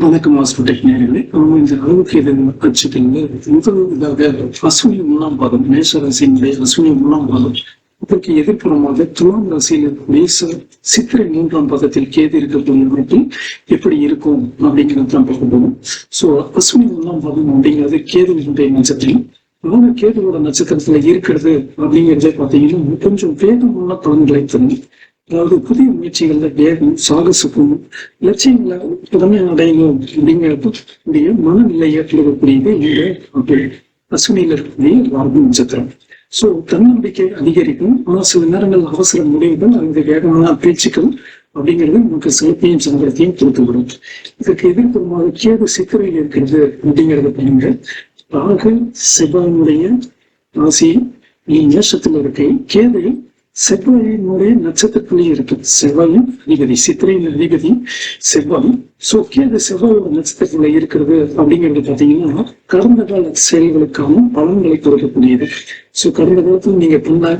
வணக்கம் ஹாஸ்பிட்டல் நேர்களே. இந்த அளவுக்கு இது பட்சத்தில் முதலாக அஸ்வினி 1ஆம் பாதம் மேஷராசியினுடைய அஸ்வினி 1ஆம் பாதம் இதற்கு எதிர்ப்புறமாக துலாம் ராசியில் இருக்கக்கூடிய சித்திரை 3ஆம் பாதத்தில் கேது இருக்கக்கூடிய அமைப்பில் எப்படி இருக்கும் அப்படிங்கிறது தான் பார்க்க போகும். சோ அஸ்வினி 1ஆம் பாதம் அப்படிங்கிறது கேதுவினுடைய நட்சத்திரம். அவங்க கேதுவோட நட்சத்திரத்துல இருக்கிறது அப்படிங்கிறத பார்த்தீங்கன்னா கொஞ்சம் வேகமான பலன்களை தரும். அதாவது புதிய முயற்சிகள்ல வேகம் சாகசமும் லட்சியங்களை உடனே அடையணும் அப்படிங்கிறது மனநிலையை கொடுக்கக்கூடியது இந்த அஸ்வினியில இருக்கக்கூடிய ராகு நட்சத்திரம். சோ தன்னம்பிக்கை அதிகரிக்கும். ஆனா சில நேரங்கள் அவசர முடிவுகள் அல்லது வேகமான பேச்சுக்கள் அப்படிங்கிறது நமக்கு சிறப்பையும் சங்கடத்தையும் கொடுத்துவிடும். இதற்கு எதிர்ப்புறமாக கேது சித்திரையில் இருக்கிறது அப்படிங்கிறத பாருங்க. ராகு செவ்வாயினுடைய ராசி மேஷத்துல இருக்கு. கேது செவ்வாயினுடைய நட்சத்திரத்திலேயே இருக்கு. செவ்வாயும் அதிபதி, சித்திரையின் அதிபதி செவ்வாய். சோ கேது செவ்வாயோட நட்சத்திரத்துல இருக்கிறது அப்படிங்கிறது பாத்தீங்கன்னா கடந்த கால செயல்களுக்கான பலன்களை கொடுக்கக்கூடியது. சோ கடந்த காலத்தில் நீங்க பண்ண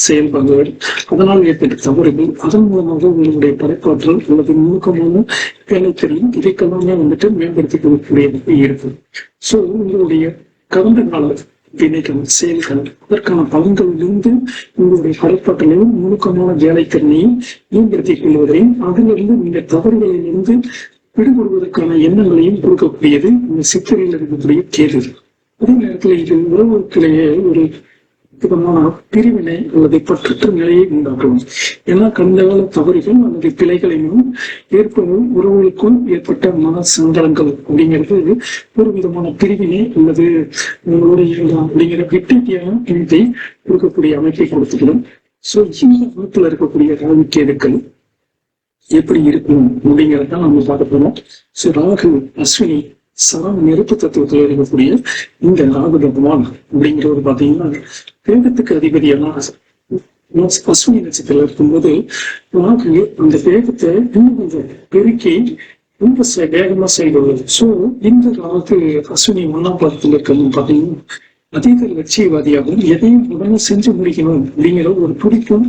செயல்பாடுகள், அதனால் ஏற்பட்ட தவறுகள், அதன் மூலமாக உங்களுடைய படைப்பாற்றல் அல்லது நுணுக்கமான வேலைத்திறன் இதைக்கெல்லாமே மேம்படுத்திக் கொள்ளக்கூடியது இருக்கு. சோ உங்களுடைய கடந்த கால வினைகள் செயல்கள் அதற்கான பலன்களிலிருந்து உங்களுடைய படைப்பாற்றலையும் நுணுக்கமான வேலைத்திறனையும் மேம்படுத்திக் கொள்வதையும் அதிலிருந்து நீங்க தவறுகளிலிருந்து விடுபடுவதற்கான எண்ணங்களையும் கொடுக்கக்கூடியது இந்த சித்திரையில் இருக்கக்கூடிய கேது. அதே நேரத்தில் இது உறவுகளுக்கிடையே ஒரு விதமான பிரிவினை அல்லது பற்றற்ற நிலையை உண்டாக்கும். ஏன்னா கடந்த கால தவறுகள் அல்லது பிழைகளையும் ஏற்படும் உறவுகளுக்கும் ஏற்பட்ட மன சங்கடங்கள் அப்படிங்கிறது ஒரு விதமான பிரிவினை அல்லது உங்களுடைய அப்படிங்கிற விட்டியான இனத்தை கொடுக்கக்கூடிய அமைப்பை கொடுத்துக்கணும். சோ இந்த அமைப்புல இருக்கக்கூடிய ராகு கேதுக்கள் எப்படி இருக்கும் அப்படிங்கிறத நம்ம பார்க்க போறோம். சோ ராகு அஸ்வினி சரம் நெருப்பு தத்துவத்தில் இருக்கக்கூடிய இந்த ராகு பகவான் அப்படிங்கிறவர் பாத்தீங்கன்னா வேகத்துக்கு அதிபதியான அஸ்வினி நட்சத்திரத்தில் இருக்கும்போது ராகு அந்த வேகத்தை இன்னும் கொஞ்சம் பெருக்கி ரொம்ப வேகமா செயல்படுவது. சோ இந்த ராகு அஸ்வினி 1ஆம் பாதத்தில் இருக்கணும் பாத்தீங்கன்னா அதீத லட்சியவாதியாகவும் எதையும் உடனே செஞ்சு முடிக்கணும் அப்படிங்கிற ஒரு துடிப்பும்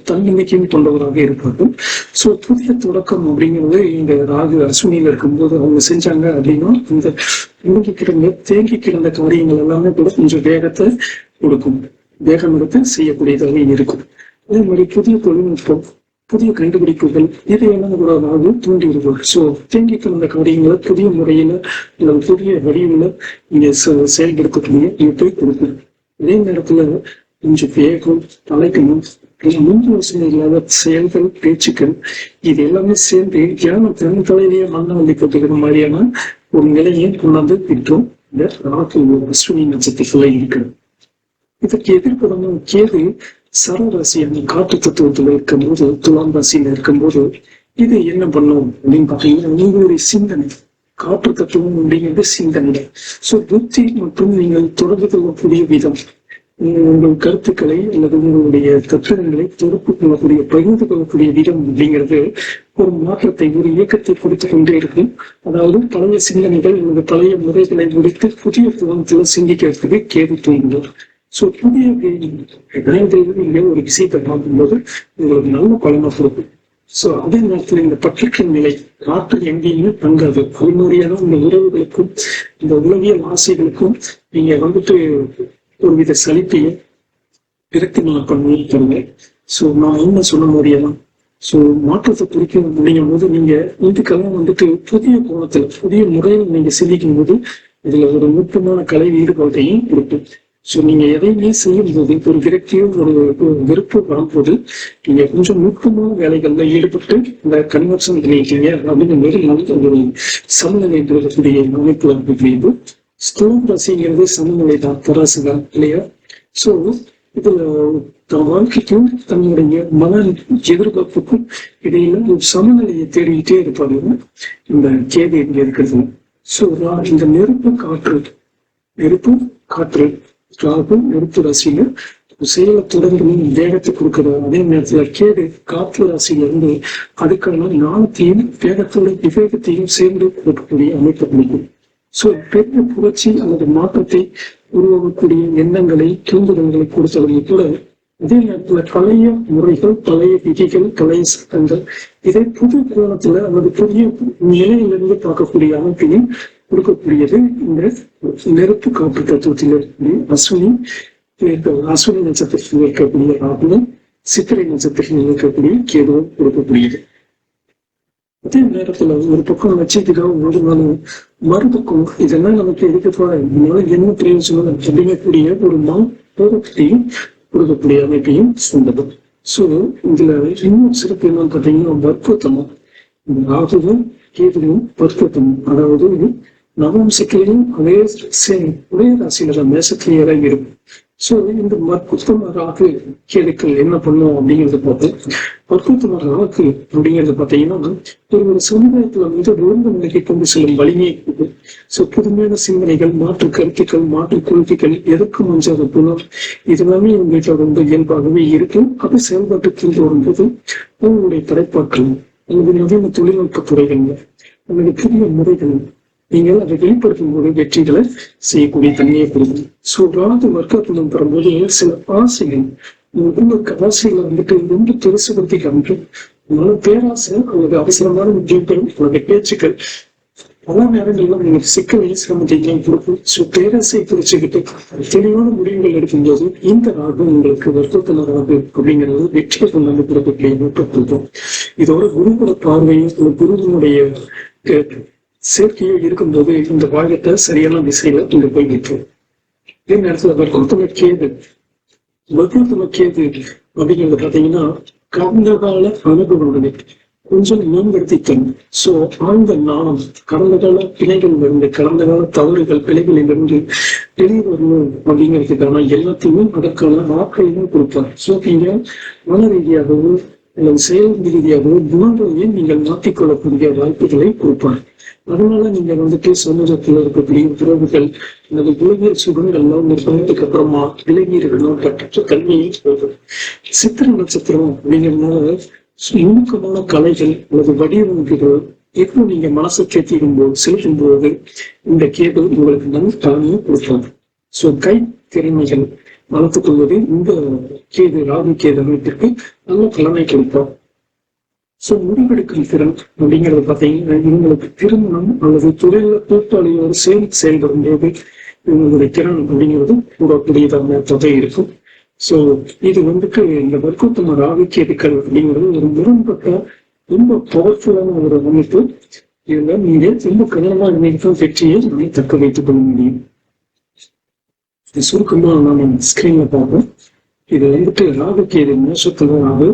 தன்னம்பிக்கையும் கொண்டவராக இருப்பார்கள். சோ புதிய தொடக்கம் அப்படிங்கிறது இந்த ராகு அஸ்வினியில இருக்கும்போது அவங்க செஞ்சாங்க அப்படின்னா இந்த தேங்கி கிடந்த காரியங்கள் எல்லாமே கூட கொஞ்சம் வேகத்தை கொடுக்கும், வேகம் எடுத்து செய்யக்கூடியதாக இருக்கும். அதே மாதிரி புதிய தொழில்நுட்பம், புதிய கண்டுபிடிப்புகள் இதையெல்லாம் கூட ராகு தூண்டி விடுவார். சோ தேங்கி கிடந்த காரியங்களை புதிய முறையில அல்லது புதிய வடிவுல இங்க செயல்படுத்தக்கூடிய இவற்றை கொடுக்கும். அதே நேரத்துல கொஞ்சம் வேகம் தலைக்கணும் முன் யோசனை இல்லாத செயல்கள் பேச்சுக்கள் இது எல்லாமே சேர்ந்து தியானம் தன் தலையிலேயே மண்ணை வண்டி போட்டுக்கிற மாதிரியான ஒரு நிலையை கொண்டாந்து திட்டம் இந்த ராகு அஸ்வினி நட்சத்திரத்துல இருக்கிறது. இதற்கு எதிர்ப்புறமும் கேது சரராசி அந்த காற்று தத்துவத்துல இருக்கும்போது துலாம் ராசியில இருக்கும்போது இது என்ன பண்ணும் அப்படின்னு பாத்தீங்கன்னா உங்களுடைய சிந்தனை காற்று தத்துவம் அப்படிங்கிறது சிந்தனை. சோ புத்தி மற்றும் நீங்கள் தொடர்பு கொள்ளக்கூடிய விதம், உங்கள் கருத்துக்களை அல்லது உங்களுடைய தத்துவங்களை தொடர்பு கொள்ளக்கூடிய பகிர்ந்து கொள்ளக்கூடிய விதம் அப்படிங்கிறது ஒரு மாற்றத்தை ஒரு இயக்கத்தை கொடுத்து கொண்டே இருக்கும். அதாவது பழைய சிந்தனைகள் அல்லது பழைய முறைகளை முடித்து புதிய கோணத்துல சிந்திக்கிறதுக்கு கேது தூண்டுங்கள். சோ புதிய நீங்க ஒரு விஷயத்தை பார்க்கும்போது உங்களுக்கு நல்ல பலனை கொடுக்கும். சோ அதே நேரத்துல இந்த பற்றுக்கின் நிலை காற்று எங்கேயுமே தங்காது. அதனுடையதான் இந்த உறவுகளுக்கும் இந்த உளவியல் ஆசைகளுக்கும் நீங்க ஒருவித சலிப்பையும் விரக்தி பண்ணி தருங்க. சோ நான் என்ன சொல்ல முடியலாம். சோ மாற்றத்தை குறிக்கும் அப்படிங்கும் போது நீங்க இதுக்கெல்லாம் புதிய கோணத்துல புதிய முறையில் நீங்க சிந்திக்கும் போது இதுல ஒரு நுட்பமான கலை ஈடுபாட்டையும் கொடுக்கும். சோ நீங்க எதையுமே செய்யும் போது ஒரு விரக்தியோ ஒரு வெறுப்பு வரும்போது நீங்க கொஞ்சம் நுட்பமான வேலைகள்ல ஈடுபட்டு இந்த கன்வர்ஷன் பண்ணிட்டீங்க அப்படிங்கிற மாதிரி நல்ல ஒரு சமநிலை இருக்கக்கூடிய அமைப்புல இருக்கக்கூடியது. ஸ்தூலம் ராசிங்கிறது சமநிலை தான், தராசு தான் இல்லையா? சோ இதுல தன் வாழ்க்கைக்கும் தன்னுடைய மன எதிர்பார்ப்புக்கும் இடையில ஒரு சமநிலையை தேடிக்கிட்டே இருப்பாரு இந்த கேது இங்க இருக்கிறது. சோ இந்த நெருப்பு காற்று ராகு நெருப்பு ராசியில செயலை தொடர்ந்து வேகத்தை கொடுக்கிறது. அதே நேரத்துல கேடு காற்று ராசியில இருந்து அதுக்கான ஞானத்தையும் வேகத்தோட விவேகத்தையும் சேர்ந்து கொடுக்கக்கூடிய அமைப்பு கொடுக்கும். சோ பெரிய புரட்சி அல்லது மாற்றத்தை உருவாக்கக்கூடிய எண்ணங்களை தூண்டுதல்களை கொடுத்தவங்க கூட அதே நேரத்துல பழைய முறைகள், பழைய விதிகள், பழைய சட்டங்கள் இதை புது கோணத்துல அல்லது புதிய நிலையிலிருந்து பார்க்கக்கூடிய அமைப்பையும் கொடுக்கக்கூடியது இந்த நெருப்பு காப்பு தத்துவத்தில் இருக்கக்கூடிய அஸ்வினி நட்சத்திரத்தில் இருக்கக்கூடிய ராகுவும், சித்திரை நட்சத்திரத்தில் இருக்கக்கூடிய கேதுவும் கொடுக்கக்கூடியது. அதே நேரத்துல ஒரு பக்கம் லட்சியத்துக்காக ஓடுனாலும் மறுபக்கம் இதெல்லாம் நமக்கு எதுக்குப்பா, இதனால என்ன பிரயோஜனம் அப்படிங்கக்கூடிய ஒரு போகத்தையும் கொடுக்கக்கூடிய அமைப்பையும் சொன்னது. சோ இதுல இன்னும் சிறப்பு என்னன்னு பார்த்தீங்கன்னா வற்புத்தமும், இந்த ராகுவும் கேதுவும் வற்புத்தமும், அதாவது நவம்சத்திலையும் ஒரே ராசியில தான் மேசத்திலேயே தான் இருக்கும். சோ இந்த வற்புத்தம ராகு கேதுக்கள் என்ன பண்ணும் அப்படிங்கறத பார்த்து, வற்புத்தம ராகு அப்படிங்கறத பார்த்தீங்கன்னா ஒரு சமுதாயத்துல உயர்ந்த நிலைக்கு கொண்டு செல்லும் வலிமையை கொடுக்கும். சோ புதுமையான சிந்தனைகள், மாற்று கருத்துக்கள், மாற்று கொள்கைகள், எதற்கு மஞ்சாத குணம், இதெல்லாமே உங்கள்கிட்ட ரொம்ப இயல்பாகவே இருக்கும். அது செயல்பாட்டுக்கு வரும்போது உங்களுடைய படைப்பாற்றல் அல்லது நவீன தொழில்நுட்ப துறைகள் அல்லது புதிய முறைகள் நீங்கள் அதை வெளிப்படுத்தும் போது வெற்றிகளை செய்யக்கூடிய தன்மையை கொடுக்கும். சோ ராகு வர்க்கத்துடன் பெறும்போது சில ஆசைகள் உங்களுக்கு ஆசைகளை வந்துட்டு ரொம்ப பெருசுபடுத்தி காமிக்கும். உங்களோட பேராசை அல்லது அவசரமான உத்தியோகங்கள், உங்களுடைய பேச்சுக்கள் பல நேரங்கள்ல உங்களுக்கு சிக்கலையும் சிரமத்தையும் கொடுக்கும். சோ பேராசை குறிச்சுக்கிட்டு தெளிவான முடிவுகள் எடுக்கும்போது இந்த ராகு உங்களுக்கு வர்க்கத்துல ராகு அப்படிங்கிறது வெற்றியை கொண்டாந்து கொடுக்கக்கூடிய நோக்கம் கொடுக்கும். இதோட குருவோட பார்வையும் குருவினுடைய சேர்க்கையோ இருக்கும்போது இந்த வாழ்க்கை சரியான திசையில இங்க போய் நிற்கும். இதே நேரத்துல வர்க்கத்துல கேது அப்படிங்கிறது பாத்தீங்கன்னா கடந்த கால அனுபவங்களை கொஞ்சம் மேம்படுத்திக்கணும். சோ ஆழ்ந்த நாணம், கடந்த கால பிழைகளில் இருந்து, கடந்த கால தவறுகள் பிழைகளில் இருந்து வெளியே வரணும் அப்படிங்கிறதுக்கான எல்லாத்தையுமே அதற்கான ஆக்கையும் கொடுப்பார். சோ நீங்க மன ரீதியாகவும் அல்லது செயல் ரீதியாகவும் குணங்களையும் நீங்கள் மாற்றிக்கொள்ளக்கூடிய வாய்ப்புகளை கொடுப்பார். அதனால நீங்க வந்துட்டு சமூகத்துல இருக்கக்கூடிய உறவுகள் அல்லது உலகியல் சுகங்கள்லாம் நிர்ணயத்துக்கு அப்புறமா இளைஞர்களும் கற்ற கல்வியை போகும். சித்திர நட்சத்திரம் அப்படிங்கிறதுனால நுணுக்கமான கலைகள் அல்லது வடிவமைப்புகள் எப்போ நீங்க மனசை கேட்டிடும் போது செலுத்தும் போது இந்த கேது உங்களுக்கு நல்ல பலனையும் கொடுப்பாங்க. சோ கை திறமைகள் வளர்த்துக் கொள்வது இந்த கேது ராகு கேது அமைப்பிற்கு நல்ல பலனை கொடுப்பார். சோ முடிவெடுக்கும் திறன் அப்படிங்கறது பாத்தீங்கன்னா இவங்களுக்கு திருமணம் அல்லது தொழில கூட்டாளியோடு சேர்ந்து செயல்படும் போது இவங்களுடைய திறன் அப்படிங்கிறது கூடக்கூடியதாக தொகை இருக்கும். சோ இது வந்துட்டு இந்த வர்க்கோத்தம ராகு கேதுக்கள் அப்படிங்கிறது ஒரு முரண்பட்ட ரொம்ப பவர்ஃபுல்லான ஒரு அமைப்பு. இதுல நீங்க ரொம்ப கடினமா நினைக்கும் வெற்றியை நம்ம தக்க வைத்துக் கொள்ள முடியும். சுருக்கமா நாம ஸ்கிரீன்ல பார்ப்போம். இது வந்துட்டு ராகு கேது மேஷத்துல ராகு,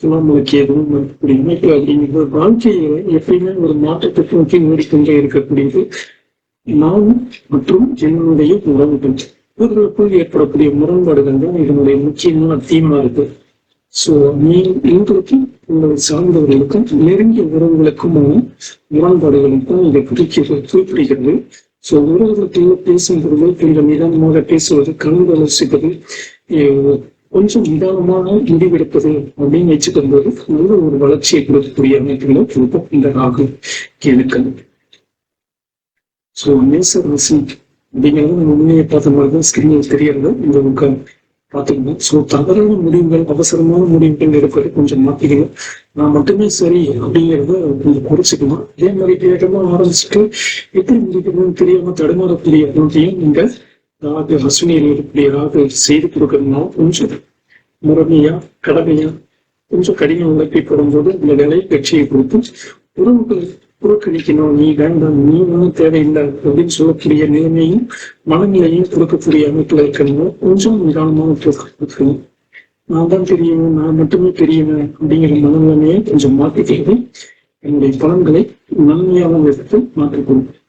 துலாமல கேதுவும் இருக்கக்கூடிய அமைப்பு அப்படிங்கிறது வாழ்க்கையில எப்பயுமே ஒரு மாற்றத்தை நோக்கி ஓடிக்கொண்டே இருக்கக்கூடியது. நான் மற்றும் என்னுடைய உறவுகள் இவர்களுக்குள் ஏற்படக்கூடிய முரண்பாடுகள் தான் இதனுடைய முக்கியமான தீமா இருக்கு. சோ எங்களுக்கு உங்களை சார்ந்தவர்களுக்கும் நெருங்கிய உறவுகளுக்கும் முரண்பாடுகளுக்கும் இதை குறிப்பிடுகிறது. சோ உறவுகளுக்கு பேசும்போது கொஞ்சம் நிதானமாக பேசுவது, கலந்து ஆலோசிப்பது, கொஞ்சம் நிதானமான முடிவெடுப்பது அப்படின்னு வச்சுக்கும் போது நல்ல ஒரு வளர்ச்சியை கொடுக்கக்கூடிய அமைப்புகளை கொடுப்போம் இந்த ராகு கேதுக்கள். சோ மேச ராசி அப்படிங்கிறது நம்ம உண்மையை பார்த்த மாதிரிதான் ஸ்கிரீனில் தெரியறது. இந்த பக்கம் பாத்தீங்கன்னா சோ தவறான முடிவுகள், அவசரமான முடிவுகள் எடுப்பது கொஞ்சம் மாத்திக்கணும். நான் மட்டுமே சரி அப்படிங்கிறத கொஞ்சம் குறைச்சிக்கணும். அதே மாதிரி வேகமா ஆரம்பிச்சுட்டு எப்படி முடிக்கணும்னு தெரியாம தடுமாறக்கூடிய அனுமதியும் நீங்க ராகு அஸ்வினியில் இருக்கக்கூடிய ராகு செய்து கொடுக்கறதுனால கொஞ்சம் முறைமையா கடமையா கொஞ்சம் கடின உழைப்பை போடும்போது இந்த நிலை வெற்றியை கொடுத்து உறவுகள் புறக்கணிக்கணும், நீ வேண்டாம், நீ ஒன்றும் தேவையில்லை அப்படின்னு சொல்லக்கூடிய நிலைமையும் மனநிலையும் கொடுக்கக்கூடிய அமைப்புல இருக்கணும். கொஞ்சம் நிதானமாக கொடுக்கணும். நான் தான் தெரியணும், நான் மட்டுமே தெரியணும் அப்படிங்கிற மனநிலைமையை கொஞ்சம் மாற்றிக்கிறது என்னுடைய பலன்களை நன்மையாக எடுத்து மாற்றிக் கொடுக்கும்.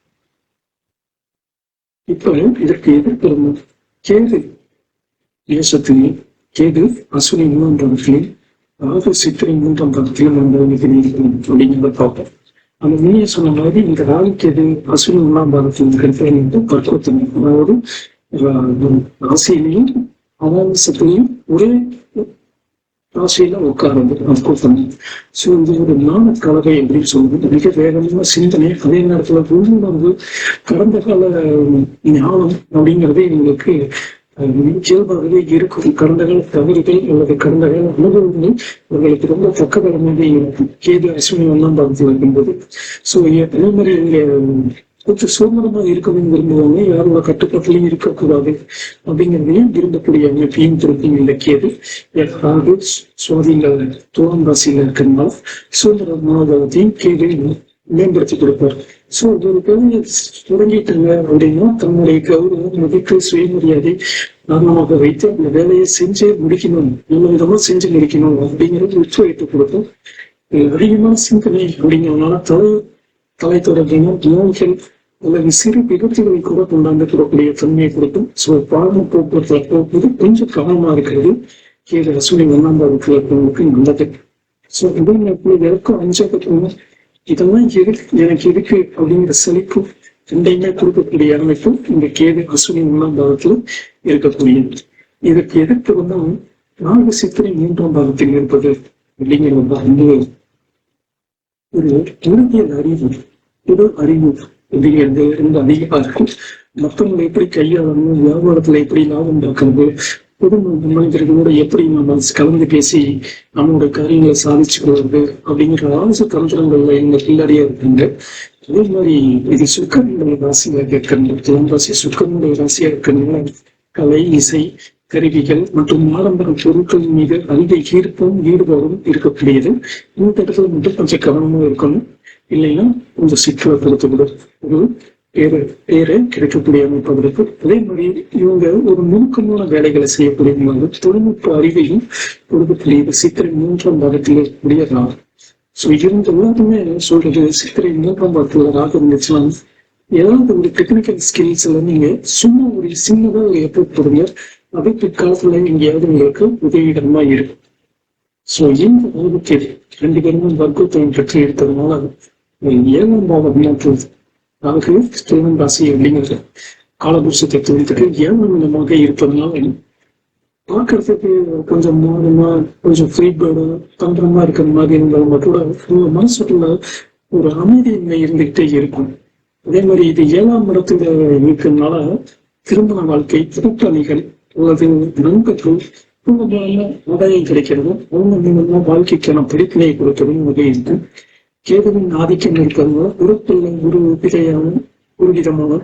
இப்ப இதற்கு எதிர்ப்பு கேது தேசத்திலையும் கேது அஸ்வினி 3ஆம் பாதத்திலையும் ராகு சித்திரை 3ஆம் பாதத்திலும் அப்படிங்கிறத பார்ப்போம். அந்த முன்னைய சொன்ன மாதிரி இந்த ராகு கேது அஸ்வினி 1ஆம் பாதத்தில் இருக்கிறது பக்குவத்தன்மை, அதாவது ராசியிலையும் அமாவாசத்திலையும் ஒரே ராசியில உட்கார்ந்து பக்குவத்தன்மை. சோ இது ஒரு ஞான கலவை அப்படின்னு சொல்லுவது, மிக வேகமான சிந்தனை, அதே நேரத்துல உள்ளுணர்வு, கடந்த கால ஞானம் அப்படிங்கிறதே எங்களுக்கு இயல்பாகவே இருக்கும். கடந்த கால தவறுகள் அல்லது கடந்த கால அனுபவங்கள் உங்களுக்கு ரொம்ப பக்கபலமாக இருக்கும் கேது அஸ்வினி 1ஆம் பாவத்தில் இருக்கும்போது. ஸோ அதே மாதிரி இங்க கொஞ்சம் சுதந்திரமா இருக்கணும்னு விரும்புவாங்க, யாரோட கட்டுப்பாட்டிலையும் இருக்கக்கூடாது அப்படிங்கிறதையும் விரும்பக்கூடிய அமைப்பையும் திருப்பி இந்த கேது. யாராவது சுவாதியில துலாம் ராசியில இருக்கிறதுனால சுதந்திரமானதையும் கேது மேம்படுத்தி கொடுப்பார். சோ ஒரு கவிதை தொடங்கிட்டாங்க அப்படின்னா தன்னுடைய கௌரவம், மதிப்பு, சுயமரியாதை காரணமாக வைத்து அந்த வேலையை செஞ்சே முடிக்கணும், நல்ல விதமா செஞ்சு முடிக்கணும் அப்படிங்கிறது உச்சரித்து கொடுக்கும். அதிகமான சிந்தனை அப்படிங்கிறதுனால தலை தொடர்பின நோய்கள் அல்லது சிறு விபத்துகளை கூட கொண்டாந்து கூடக்கூடிய தன்மையை கொடுக்கும். ஸோ பாலன போக்குவரத்துல போக்குவது கொஞ்சம் கவனமா இருக்கிறது கேது அஸ்வினி 1ஆம் பாவத்தில் இருக்கிறவங்களுக்கு நல்லது. ஸோ இதே நேரத்தில் எதற்கும் அஞ்சப்பட்டவங்க இதெல்லாம் எனக்கு எதுக்கு அப்படிங்கிற செழிப்பு ரெண்டையுமே கொடுக்கக்கூடிய அமைப்பு இந்த கேது அஸ்வினி 1ஆம் பாவத்துல இருக்கக்கூடியது. இதற்கு எதிர்த்து வந்து நான்கு சித்திரை 3ஆம் பாவத்தில் இருப்பது அப்படிங்கிறது வந்து ஒரு உறுதியல் அறிவு, புது அறிவு அப்படிங்கிறது ரொம்ப அதிகமா இருக்கும். மற்றவங்களை எப்படி கையாளணும், வியாபாரத்துல எப்படி லாபம் பார்க்கறது, பொது மனிதர்களோட எப்படி நம்ம கலந்து பேசி நம்மளோட காரியங்களை சாதிச்சு கொள்வது அப்படிங்கிற ஆலோசனை தந்திரங்கள்ல இந்த பிள்ளாடியா இருக்காங்க. அதே மாதிரி இது சுக்கரனுடைய ராசியா இருக்கிறது. துலாம் ராசி சுக்கரனுடைய ராசியா இருக்கிறதுனால கலை, இசை, கருவிகள் மற்றும் ஆடம்பர பொருட்கள் மீது அதிக ஈர்ப்பும் ஈடுபாடும் இருக்கக்கூடியது. இந்த இடத்துல மட்டும் கொஞ்சம் கவனமா இருக்கணும், இல்லைன்னா கொஞ்சம் சிக்கலை கொடுத்துவிடும். ஒரு பேரை கிடைக்கக்கூடிய அமைப்பு இருக்கு. அதே மாதிரி இவங்க ஒரு நுணுக்கமான வேலைகளை செய்யக்கூடிய தொழில்நுட்ப அறிவையும் கொடுக்கக்கூடியது சித்திரை 3ஆம் பாகத்தில் இருக்கக்கூடிய ராகு. ஸோ இவங்க எல்லாருமே சொல்றது சித்திரை 3ஆம் பாகத்துல ராகு இருந்துச்சுன்னா ஏதாவது ஒரு டெக்னிக்கல் ஸ்கில்ஸ்ல நீங்க சும்மா ஒரு சின்னதா ஒரு எஃபர்ட் போடுங்க, அது பிற்காலத்துல எங்கேயாவது உங்களுக்கு உதவிகரமா இருக்கும். ஸோ இந்த ராகுக்கு 2 பேருமே வர்க்கத்துவம் பெற்று இருக்கிறதுனால 7ஆம் பாவம் ராகு துலாம் ராசி அப்படிங்கிறது காலபுருஷ தத்துவத்துக்கு 7ஆம் இடமாக இருப்பதனால பார்க்கறதுக்கு கொஞ்சம் மாதமா கொஞ்சம் ஃப்ரீ பேர்டு தந்திரமா இருக்கிற மாதிரி இருந்தாலும் கூட உங்க மனசுக்குள்ள ஒரு அமைதியின்மை இருந்துகிட்டே இருக்கும். அதே மாதிரி இது 7ஆம் இடத்துல இருக்கிறதுனால திருமண வாழ்க்கை, கூட்டாளிகள் அல்லது நண்பர்கள் பூர்வமான ஆதாயம் கிடைக்கிறதும் அவங்க மூலமா வாழ்க்கைக்கான படிப்பினை கொடுக்கறதும் வகை இருக்கும். கேதுவின் ஆதிக்கம் இருக்கிறதுனால உறுப்புள்ள ஒரு விதமான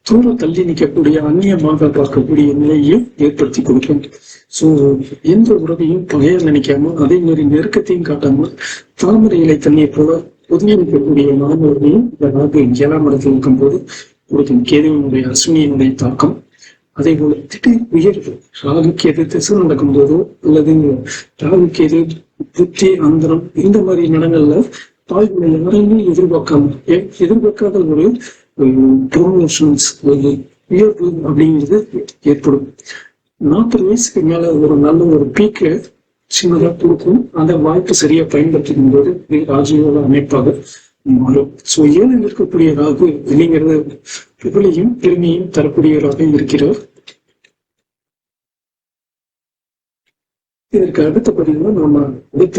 தூர தள்ளி நிற்கக்கூடிய அந்நியமாக பார்க்கக்கூடிய நிலையை ஏற்படுத்தி கொடுக்கும். சோ எந்த உறவையும் பகையா நினைக்காம அதே மாதிரி நெருக்கத்தையும் காட்டாம தாமரை இலை தண்ணியை போல ஒதுங்கி நிற்கக்கூடிய மாணவர்களையும் இந்த ராகு 7ஆம் இடத்தில் இருக்கும் போது கொடுக்கும் கேதுவினுடைய அஸ்வினியினுடைய தாக்கம். அதே போல திடீர் உயர்வு ராகுக்கு எது திசை நடக்கும் போதோ அல்லது ராகுக்கு எது புத்தி அந்தரம் இந்த மாதிரி இடங்கள்ல தாய்களை யாரையுமே எதிர்பார்க்காத ஒரு ப்ரொமோஷன்ஸ் உயர்வு அப்படிங்கிறது ஏற்படும். 40 வயசுக்கு மேல ஒரு நல்ல ஒரு பீக்கை சின்னதா கொடுக்கும். அந்த வாய்ப்பு சரியா பயன்படுத்தும் போது ராஜயோக அமைப்பாக மாறும். ஸோ 7 இருக்கக்கூடிய ராகு அப்படிங்கிறது புகழையும் பெருமையும் தரக்கூடியவராக இருக்கிறார். இதற்கு அடுத்த பதிவு நம்ம அடுத்த